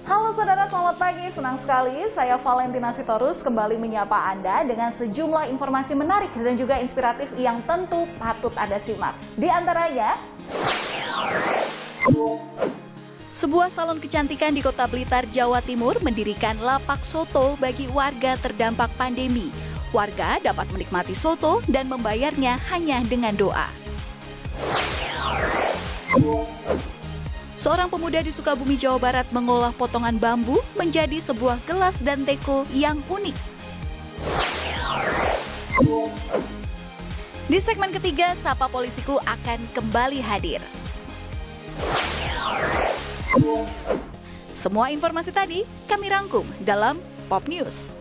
Halo saudara, selamat pagi. Senang sekali saya Valentina Sitorus kembali menyapa Anda dengan sejumlah informasi menarik dan juga inspiratif yang tentu patut Anda simak. Di antaranya, sebuah salon kecantikan di Kota Blitar, Jawa Timur mendirikan lapak soto bagi warga terdampak pandemi. Warga dapat menikmati soto dan membayarnya hanya dengan doa. Seorang pemuda di Sukabumi, Jawa Barat mengolah potongan bambu menjadi sebuah gelas dan teko yang unik. Di segmen ketiga, Sapa Polisiku akan kembali hadir. Semua informasi tadi kami rangkum dalam Pop News.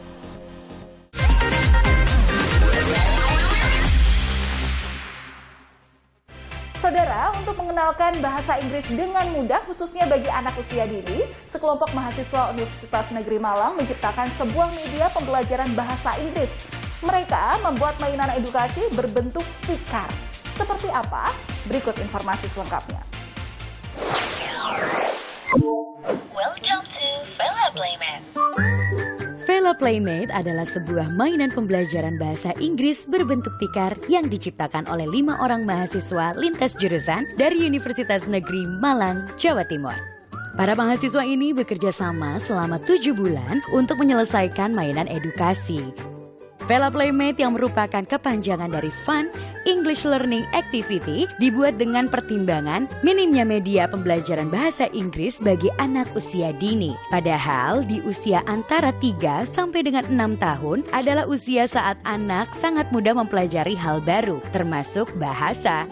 Saudara, untuk mengenalkan bahasa Inggris dengan mudah khususnya bagi anak usia dini, sekelompok mahasiswa Universitas Negeri Malang menciptakan sebuah media pembelajaran bahasa Inggris. Mereka membuat mainan edukasi berbentuk tikar. Seperti apa? Berikut informasi selengkapnya. Welcome to Vela Playmate. Vela Playmate adalah sebuah mainan pembelajaran bahasa Inggris berbentuk tikar yang diciptakan oleh 5 orang mahasiswa lintas jurusan dari Universitas Negeri Malang, Jawa Timur. Para mahasiswa ini bekerja sama selama 7 bulan untuk menyelesaikan mainan edukasi. Vela Playmate yang merupakan kepanjangan dari Fun English Learning Activity dibuat dengan pertimbangan minimnya media pembelajaran bahasa Inggris bagi anak usia dini. Padahal di usia antara 3 sampai dengan 6 tahun adalah usia saat anak sangat mudah mempelajari hal baru, termasuk bahasa.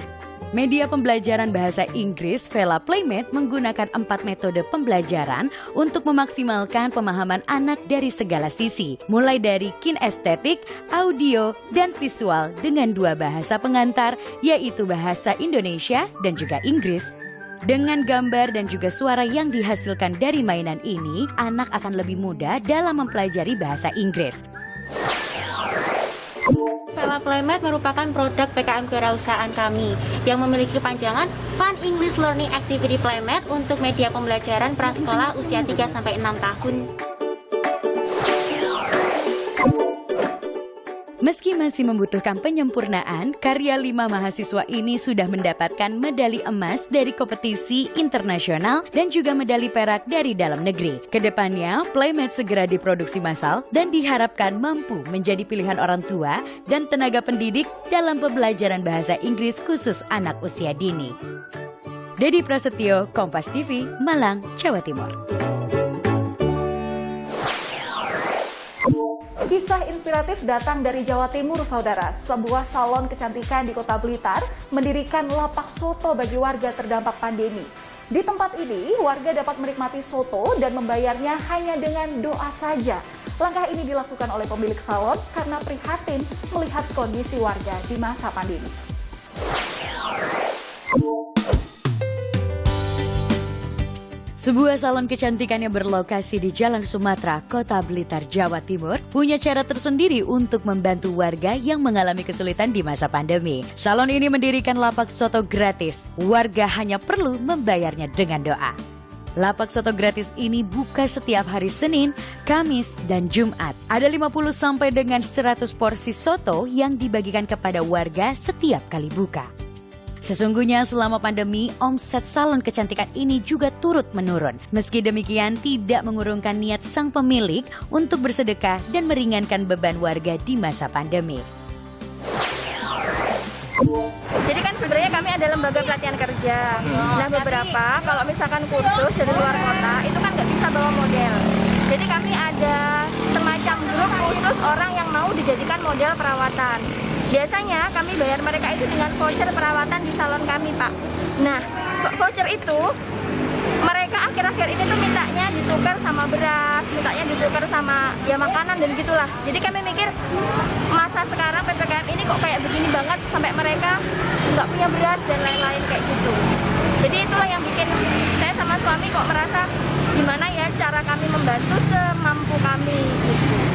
Media pembelajaran bahasa Inggris Vela Playmate menggunakan 4 metode pembelajaran untuk memaksimalkan pemahaman anak dari segala sisi, mulai dari kinestetik, audio, dan visual dengan 2 bahasa pengantar, yaitu bahasa Indonesia dan juga Inggris. Dengan gambar dan juga suara yang dihasilkan dari mainan ini, anak akan lebih mudah dalam mempelajari bahasa Inggris. Vela Playmate merupakan produk PKM kewirausahaan kami yang memiliki kepanjangan Fun English Learning Activity Playmate untuk media pembelajaran prasekolah usia 3-6 tahun. Meski masih membutuhkan penyempurnaan, karya 5 mahasiswa ini sudah mendapatkan medali emas dari kompetisi internasional dan juga medali perak dari dalam negeri. Kedepannya, Playmate segera diproduksi massal dan diharapkan mampu menjadi pilihan orang tua dan tenaga pendidik dalam pembelajaran bahasa Inggris khusus anak usia dini. Dedi Prasetyo, Kompas TV, Malang, Jawa Timur. Kisah inspiratif datang dari Jawa Timur, saudara. Sebuah salon kecantikan di Kota Blitar mendirikan lapak soto bagi warga terdampak pandemi. Di tempat ini, warga dapat menikmati soto dan membayarnya hanya dengan doa saja. Langkah ini dilakukan oleh pemilik salon karena prihatin melihat kondisi warga di masa pandemi. Sebuah salon kecantikan yang berlokasi di Jalan Sumatera, Kota Blitar, Jawa Timur, punya cara tersendiri untuk membantu warga yang mengalami kesulitan di masa pandemi. Salon ini mendirikan lapak soto gratis. Warga hanya perlu membayarnya dengan doa. Lapak soto gratis ini buka setiap hari Senin, Kamis, dan Jumat. Ada 50 sampai dengan 100 porsi soto yang dibagikan kepada warga setiap kali buka. Sesungguhnya selama pandemi, omset salon kecantikan ini juga turut menurun. Meski demikian, tidak mengurungkan niat sang pemilik untuk bersedekah dan meringankan beban warga di masa pandemi. Jadi kan sebenarnya kami ada lembaga pelatihan kerja. Nah beberapa, kalau misalkan kursus dari luar kota, itu kan nggak bisa bawa model. Jadi kami ada semacam grup khusus orang yang mau dijadikan model perawatan. Biasanya kami bayar mereka itu dengan voucher perawatan di salon kami, Pak. Nah, voucher itu mereka akhir-akhir ini tuh mintanya ditukar sama beras, mintanya ditukar sama ya makanan dan gitulah. Jadi kami mikir masa sekarang PPKM ini kok kayak begini banget sampai mereka nggak punya beras dan lain-lain kayak gitu. Jadi itulah yang bikin saya sama suami kok merasa gimana ya cara kami membantu semampu kami gitu.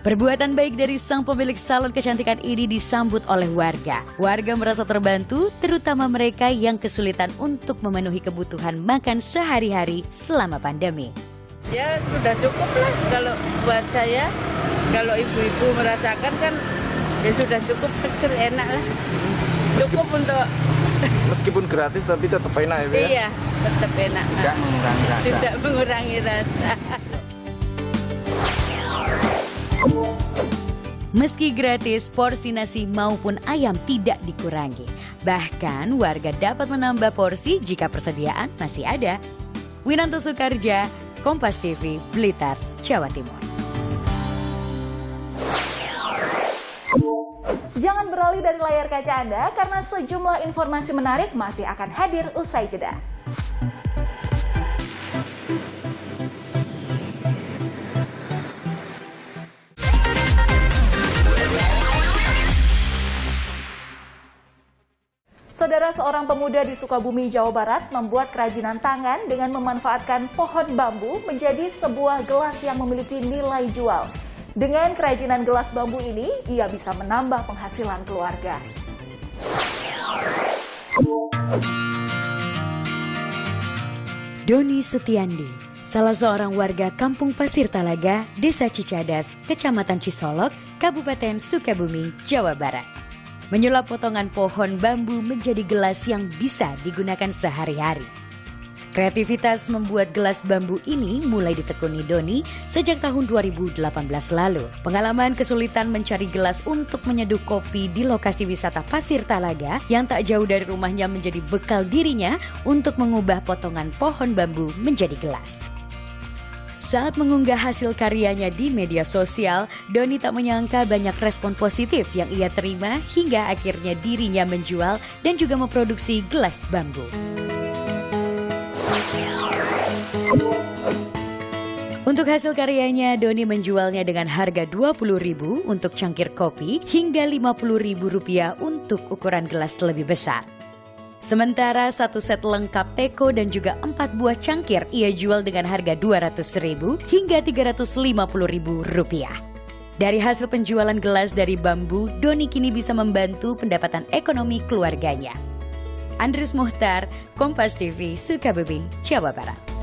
Perbuatan baik dari sang pemilik salon kecantikan ini disambut oleh warga. Warga merasa terbantu, terutama mereka yang kesulitan untuk memenuhi kebutuhan makan sehari-hari selama pandemi. Ya sudah cukup lah kalau buat saya. Kalau ibu-ibu merasakan kan ya sudah cukup, seger, enak lah. Cukup untuk Meskipun gratis tapi tetap enak ya, Bu, ya? iya, tetap enak. Nggak mengurangi rasa. Tidak mengurangi rasa. Meski gratis, porsi nasi maupun ayam tidak dikurangi. Bahkan warga dapat menambah porsi jika persediaan masih ada. Winanto Soekarja, Kompas TV, Blitar, Jawa Timur. Jangan beralih dari layar kaca Anda karena sejumlah informasi menarik masih akan hadir usai jeda. Saudara, seorang pemuda di Sukabumi, Jawa Barat membuat kerajinan tangan dengan memanfaatkan pohon bambu menjadi sebuah gelas yang memiliki nilai jual. Dengan kerajinan gelas bambu ini, ia bisa menambah penghasilan keluarga. Doni Sutiandi, salah seorang warga Kampung Pasir Talaga, Desa Cicadas, Kecamatan Cisolok, Kabupaten Sukabumi, Jawa Barat. Menyulap potongan pohon bambu menjadi gelas yang bisa digunakan sehari-hari. Kreativitas membuat gelas bambu ini mulai ditekuni Doni sejak tahun 2018 lalu. Pengalaman kesulitan mencari gelas untuk menyeduh kopi di lokasi wisata Pasir Talaga yang tak jauh dari rumahnya menjadi bekal dirinya untuk mengubah potongan pohon bambu menjadi gelas. Saat mengunggah hasil karyanya di media sosial, Doni tak menyangka banyak respon positif yang ia terima hingga akhirnya dirinya menjual dan juga memproduksi gelas bambu. Untuk hasil karyanya, Doni menjualnya dengan harga Rp20.000 untuk cangkir kopi hingga Rp50.000 untuk ukuran gelas lebih besar. Sementara satu set lengkap teko dan juga 4 buah cangkir ia jual dengan harga Rp200.000 hingga Rp350.000. Dari hasil penjualan gelas dari bambu, Doni kini bisa membantu pendapatan ekonomi keluarganya. Andrius Muhtar, Kompas TV, Sukabumi, Jawa Barat.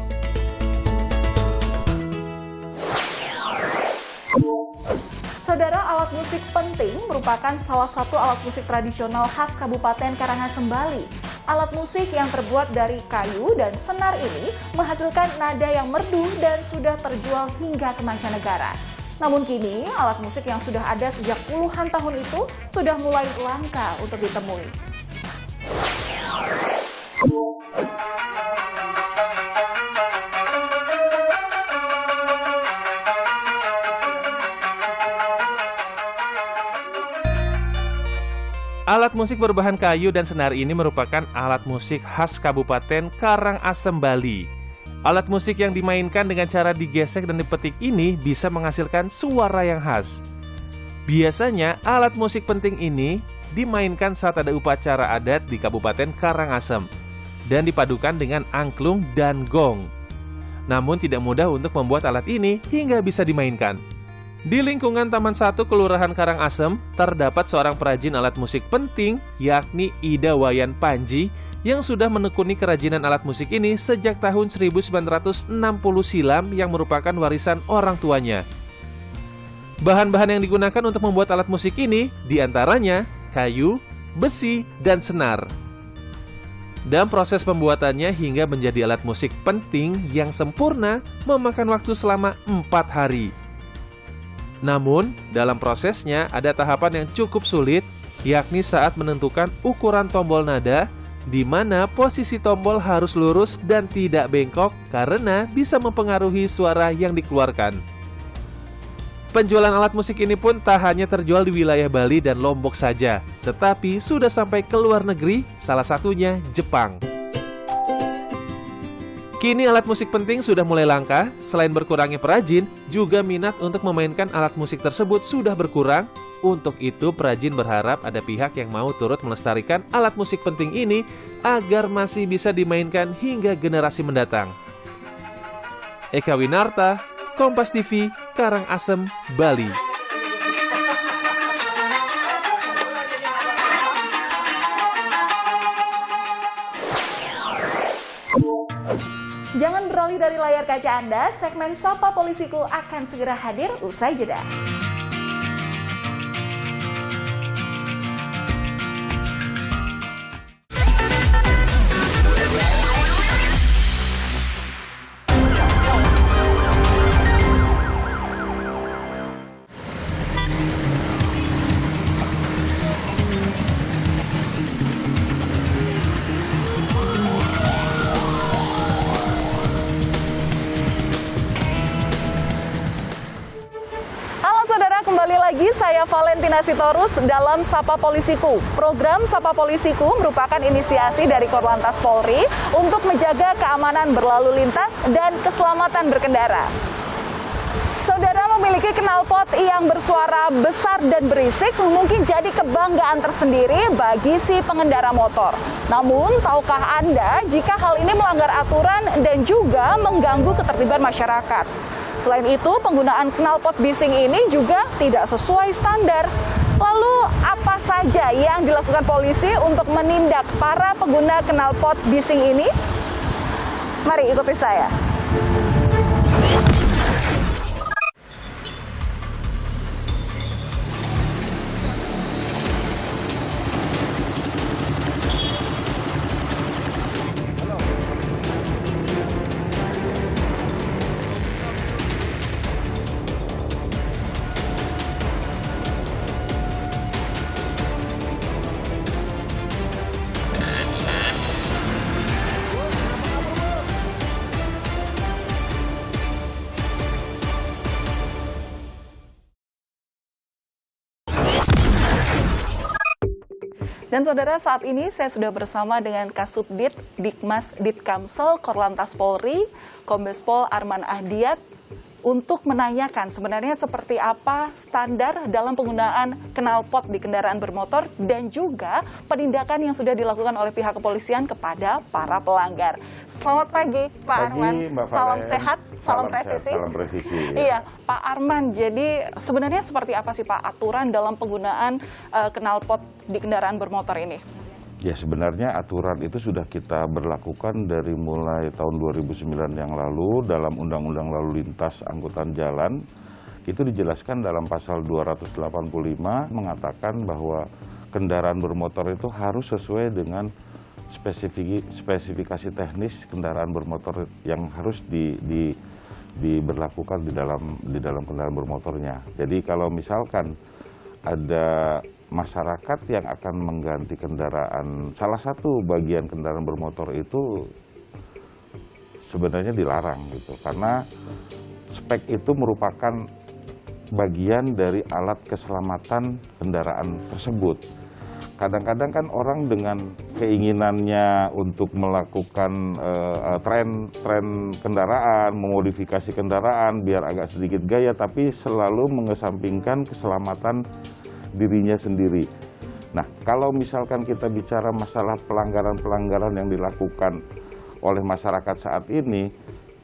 Saudara, alat musik penting merupakan salah satu alat musik tradisional khas Kabupaten Karangasem, Bali. Alat musik yang terbuat dari kayu dan senar ini menghasilkan nada yang merdu dan sudah terjual hingga ke mancanegara. Namun kini, alat musik yang sudah ada sejak puluhan tahun itu sudah mulai langka untuk ditemui. Alat musik berbahan kayu dan senar ini merupakan alat musik khas Kabupaten Karangasem, Bali. Alat musik yang dimainkan dengan cara digesek dan dipetik ini bisa menghasilkan suara yang khas. Biasanya, alat musik penting ini dimainkan saat ada upacara adat di Kabupaten Karangasem dan dipadukan dengan angklung dan gong. Namun tidak mudah untuk membuat alat ini hingga bisa dimainkan. Di lingkungan Taman 1 Kelurahan Karangasem, terdapat seorang perajin alat musik penting, yakni Ida Wayan Panji, yang sudah menekuni kerajinan alat musik ini sejak tahun 1960 silam yang merupakan warisan orang tuanya. Bahan-bahan yang digunakan untuk membuat alat musik ini diantaranya kayu, besi, dan senar. Dan proses pembuatannya hingga menjadi alat musik penting yang sempurna memakan waktu selama 4 hari. Namun, dalam prosesnya ada tahapan yang cukup sulit, yakni saat menentukan ukuran tombol nada, di mana posisi tombol harus lurus dan tidak bengkok karena bisa mempengaruhi suara yang dikeluarkan. Penjualan alat musik ini pun tak hanya terjual di wilayah Bali dan Lombok saja, tetapi sudah sampai ke luar negeri, salah satunya Jepang. Kini alat musik penting sudah mulai langka, selain berkurangnya perajin, juga minat untuk memainkan alat musik tersebut sudah berkurang. Untuk itu, perajin berharap ada pihak yang mau turut melestarikan alat musik penting ini agar masih bisa dimainkan hingga generasi mendatang. Eka Winarta, Kompas TV, Karangasem, Bali. Jangan beralih dari layar kaca Anda, segmen Sapa Polisiku akan segera hadir usai jeda. Kembali lagi, saya Valentina Sitorus dalam Sapa Polisiku. Program Sapa Polisiku merupakan inisiasi dari Korlantas Polri untuk menjaga keamanan berlalu lintas dan keselamatan berkendara. Saudara, memiliki knalpot yang bersuara besar dan berisik mungkin jadi kebanggaan tersendiri bagi si pengendara motor. Namun, tahukah Anda jika hal ini melanggar aturan dan juga mengganggu ketertiban masyarakat? Selain itu, penggunaan knalpot bising ini juga tidak sesuai standar. Lalu, apa saja yang dilakukan polisi untuk menindak para pengguna knalpot bising ini? Mari ikuti saya. Dan saudara, saat ini saya sudah bersama dengan Kasubdit Dikmas Ditkamsel Korlantas Polri, Kombes Pol Arman Ahdiat, untuk menanyakan sebenarnya seperti apa standar dalam penggunaan knalpot di kendaraan bermotor dan juga penindakan yang sudah dilakukan oleh pihak kepolisian kepada para pelanggar. Selamat pagi, Pak Arman. Salam sehat, salam presisi. Salam presisi. Iya, Pak Arman. Jadi sebenarnya seperti apa sih Pak aturan dalam penggunaan knalpot di kendaraan bermotor ini? Ya, sebenarnya aturan itu sudah kita berlakukan dari mulai tahun 2009 yang lalu dalam Undang-Undang Lalu Lintas Angkutan Jalan. Itu dijelaskan dalam pasal 285 mengatakan bahwa kendaraan bermotor itu harus sesuai dengan spesifikasi teknis kendaraan bermotor yang harus diberlakukan di dalam kendaraan bermotornya. Jadi kalau misalkan ada masyarakat yang akan mengganti kendaraan, salah satu bagian kendaraan bermotor itu sebenarnya dilarang gitu, karena spek itu merupakan bagian dari alat keselamatan kendaraan tersebut. Kadang-kadang kan orang dengan keinginannya untuk melakukan tren kendaraan, memodifikasi kendaraan biar agak sedikit gaya, tapi selalu mengesampingkan keselamatan dirinya sendiri. Nah, kalau misalkan kita bicara masalah pelanggaran-pelanggaran yang dilakukan oleh masyarakat saat ini,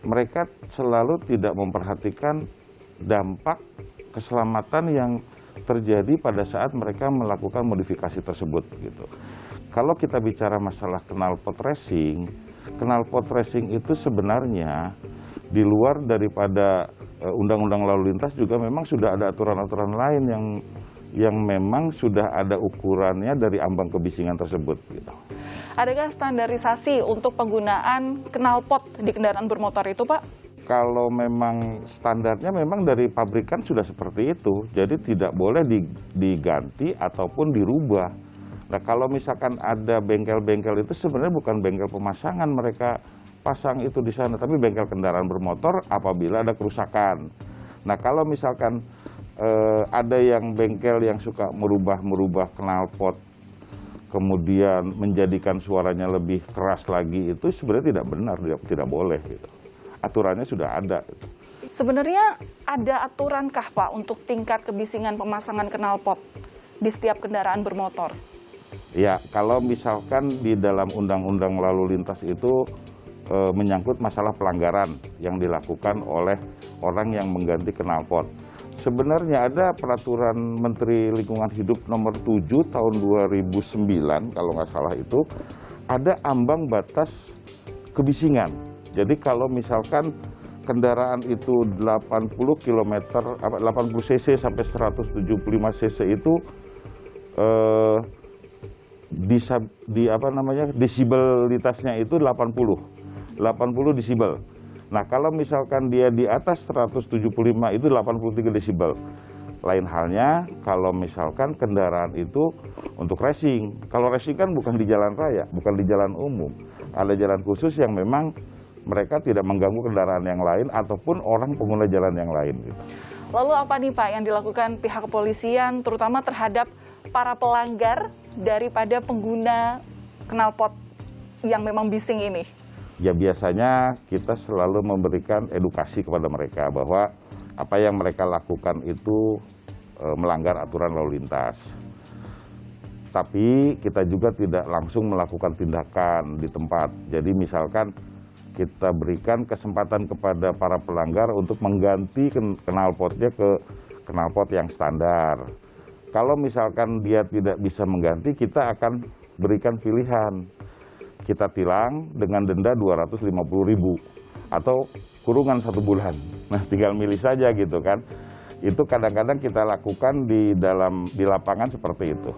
mereka selalu tidak memperhatikan dampak keselamatan yang terjadi pada saat mereka melakukan modifikasi tersebut gitu. Kalau kita bicara masalah knalpot racing itu sebenarnya di luar daripada Undang-Undang Lalu Lintas juga memang sudah ada aturan-aturan lain yang memang sudah ada ukurannya dari ambang kebisingan tersebut gitu. Adakah standarisasi untuk penggunaan knalpot di kendaraan bermotor itu, Pak? Kalau memang standarnya memang dari pabrikan sudah seperti itu, jadi tidak boleh diganti ataupun dirubah. Nah, kalau misalkan ada bengkel-bengkel itu sebenarnya bukan bengkel pemasangan mereka pasang itu di sana, tapi bengkel kendaraan bermotor apabila ada kerusakan. Nah, kalau misalkan ada yang bengkel yang suka merubah knalpot, kemudian menjadikan suaranya lebih keras lagi, itu sebenarnya tidak benar, tidak boleh gitu. Aturannya sudah ada. Sebenarnya ada aturankah Pak untuk tingkat kebisingan pemasangan knalpot di setiap kendaraan bermotor? Ya, kalau misalkan di dalam Undang-Undang Lalu Lintas itu menyangkut masalah pelanggaran yang dilakukan oleh orang yang mengganti knalpot. Sebenarnya ada peraturan Menteri Lingkungan Hidup nomor 7 tahun 2009, kalau nggak salah itu, ada ambang batas kebisingan. Jadi kalau misalkan kendaraan itu 80 km, 80 cc sampai 175 cc itu desibelitasnya itu 80 desibel. Nah, kalau misalkan dia di atas 175 itu 83 desibel. Lain halnya kalau misalkan kendaraan itu untuk racing. Kalau racing kan bukan di jalan raya, bukan di jalan umum. Ada jalan khusus yang memang mereka tidak mengganggu kendaraan yang lain ataupun orang pengguna jalan yang lain. Lalu apa nih Pak yang dilakukan pihak kepolisian terutama terhadap para pelanggar daripada pengguna knalpot yang memang bising ini? Ya biasanya kita selalu memberikan edukasi kepada mereka bahwa apa yang mereka lakukan itu melanggar aturan lalu lintas. Tapi kita juga tidak langsung melakukan tindakan di tempat. Jadi misalkan kita berikan kesempatan kepada para pelanggar untuk mengganti knalpotnya ke knalpot yang standar. Kalau misalkan dia tidak bisa mengganti, kita akan berikan pilihan. Kita tilang dengan denda 250.000 atau kurungan 1 bulan. Nah, tinggal milih saja gitu kan. Itu kadang-kadang kita lakukan di lapangan seperti itu.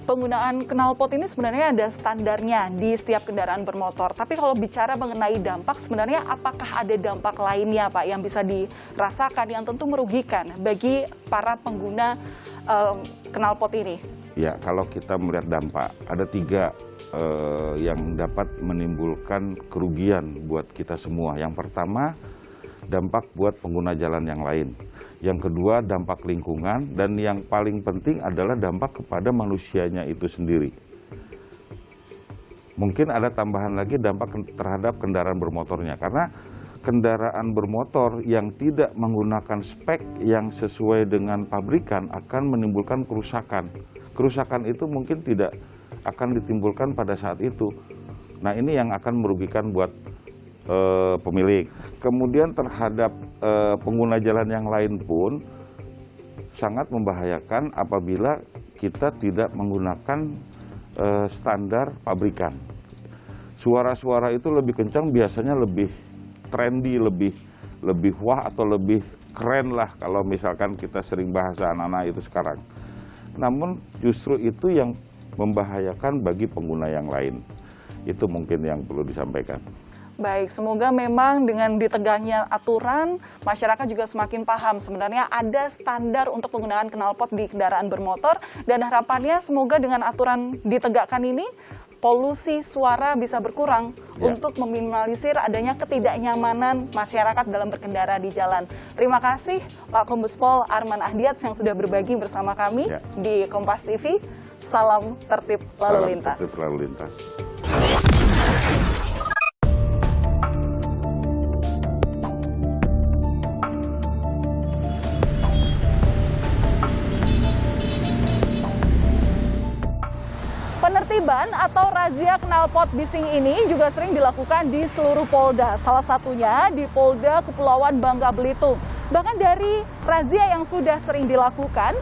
Penggunaan knalpot ini sebenarnya ada standarnya di setiap kendaraan bermotor. Tapi kalau bicara mengenai dampak, sebenarnya apakah ada dampak lainnya Pak yang bisa dirasakan yang tentu merugikan bagi para pengguna knalpot ini? Ya, kalau kita melihat dampak, ada 3 yang dapat menimbulkan kerugian buat kita semua. Yang pertama, dampak buat pengguna jalan yang lain. Yang kedua, dampak lingkungan, dan yang paling penting adalah dampak kepada manusianya itu sendiri. Mungkin ada tambahan lagi dampak terhadap kendaraan bermotornya, karena kendaraan bermotor yang tidak menggunakan spek yang sesuai dengan pabrikan akan menimbulkan kerusakan. Kerusakan itu mungkin tidak akan ditimbulkan pada saat itu. Nah, ini yang akan merugikan buat pemilik. Kemudian terhadap pengguna jalan yang lain pun sangat membahayakan apabila kita tidak menggunakan standar pabrikan. Suara-suara itu lebih kencang, biasanya lebih trendy, lebih wah atau lebih keren lah kalau misalkan kita sering bahasa anak-anak itu sekarang. Namun justru itu yang membahayakan bagi pengguna yang lain. Itu mungkin yang perlu disampaikan. Baik, semoga memang dengan ditegaknya aturan, masyarakat juga semakin paham sebenarnya ada standar untuk penggunaan knalpot di kendaraan bermotor, dan harapannya semoga dengan aturan ditegakkan ini, polusi suara bisa berkurang untuk meminimalisir adanya ketidaknyamanan masyarakat dalam berkendara di jalan. Terima kasih Pak Kombes Pol Arman Ahdiat yang sudah berbagi bersama kami di Kompas TV. Salam tertib lalu lintas. Salam tertib lalu lintas. Penertiban atau razia knalpot bising ini juga sering dilakukan di seluruh Polda, salah satunya di Polda Kepulauan Bangka Belitung. Bahkan dari razia yang sudah sering dilakukan,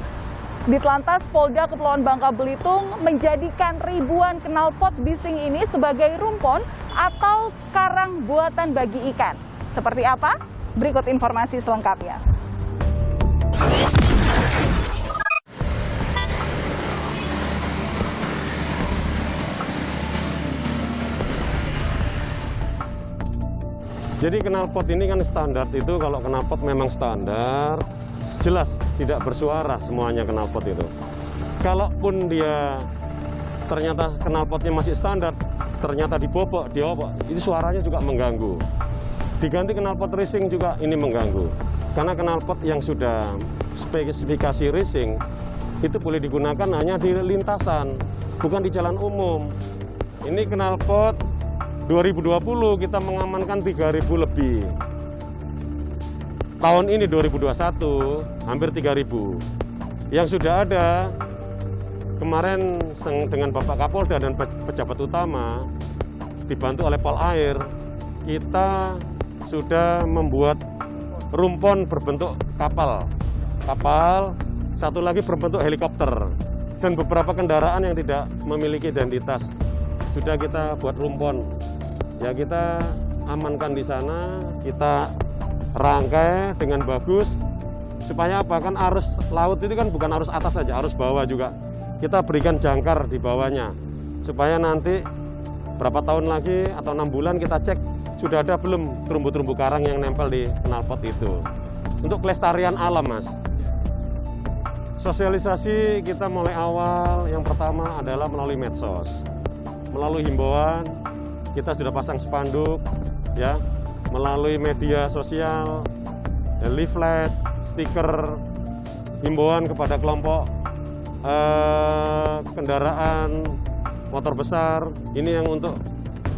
Ditlantas Polda Kepulauan Bangka Belitung menjadikan ribuan knalpot bising ini sebagai rumpon atau karang buatan bagi ikan. Seperti apa? Berikut informasi selengkapnya. Jadi knalpot ini kan standar, itu kalau knalpot memang standar, jelas tidak bersuara semuanya knalpot itu. Kalaupun dia ternyata knalpotnya masih standar, ternyata dibobok, itu suaranya juga mengganggu. Diganti knalpot racing juga ini mengganggu. Karena knalpot yang sudah spesifikasi racing, itu boleh digunakan hanya di lintasan, bukan di jalan umum. Ini knalpot 2020 kita mengamankan 3.000 lebih. Tahun ini 2021 hampir 3.000. Yang sudah ada kemarin dengan Bapak Kapolda dan pejabat utama dibantu oleh Polair, kita sudah membuat rumpon berbentuk kapal. Kapal, satu lagi berbentuk helikopter, dan beberapa kendaraan yang tidak memiliki identitas. Sudah kita buat rumpon. Ya, kita amankan di sana, kita rangkai dengan bagus. Supaya apa? Kan arus laut itu kan bukan arus atas saja, arus bawah juga. Kita berikan jangkar di bawahnya. Supaya nanti berapa tahun lagi atau 6 bulan kita cek sudah ada belum terumbu-terumbu karang yang nempel di knalpot itu. Untuk kelestarian alam, Mas. Sosialisasi kita mulai awal, yang pertama adalah melalui medsos. Melalui himbauan, kita sudah pasang spanduk, ya, melalui media sosial, leaflet, stiker, himbauan kepada kelompok kendaraan motor besar. Ini yang untuk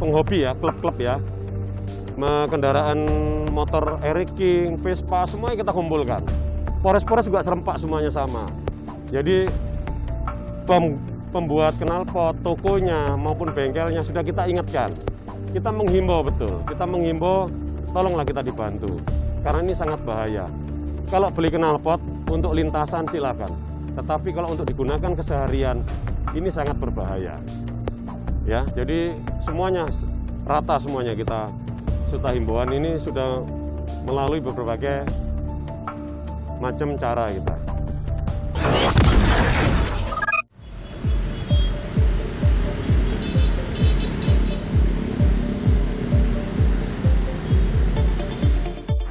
penghobi ya, klub-klub ya. Kendaraan motor Eric King, Vespa, semuanya kita kumpulkan. Polres-polres juga serempak semuanya sama. Jadi pembuat knalpot, tokonya maupun bengkelnya sudah kita ingatkan. Kita menghimbau betul, kita menghimbau tolonglah kita dibantu. Karena ini sangat bahaya. Kalau beli knalpot untuk lintasan silakan. Tetapi kalau untuk digunakan keseharian ini sangat berbahaya. Ya, jadi semuanya rata semuanya kita sudah himbauan ini sudah melalui berbagai macam cara kita.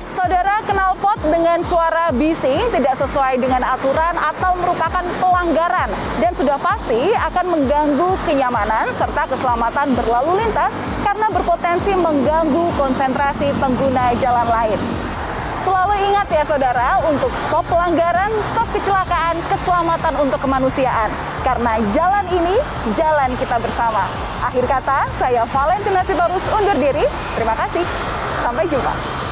Saudara, knalpot dengan suara bising tidak sesuai dengan aturan atau merupakan pelanggaran dan sudah pasti akan mengganggu kenyamanan serta keselamatan berlalu lintas karena berpotensi mengganggu konsentrasi pengguna jalan lain. Selalu ingat ya saudara, untuk stop pelanggaran, stop kecelakaan, keselamatan untuk kemanusiaan. Karena jalan ini, jalan kita bersama. Akhir kata, saya Valentina Sitorus undur diri. Terima kasih. Sampai jumpa.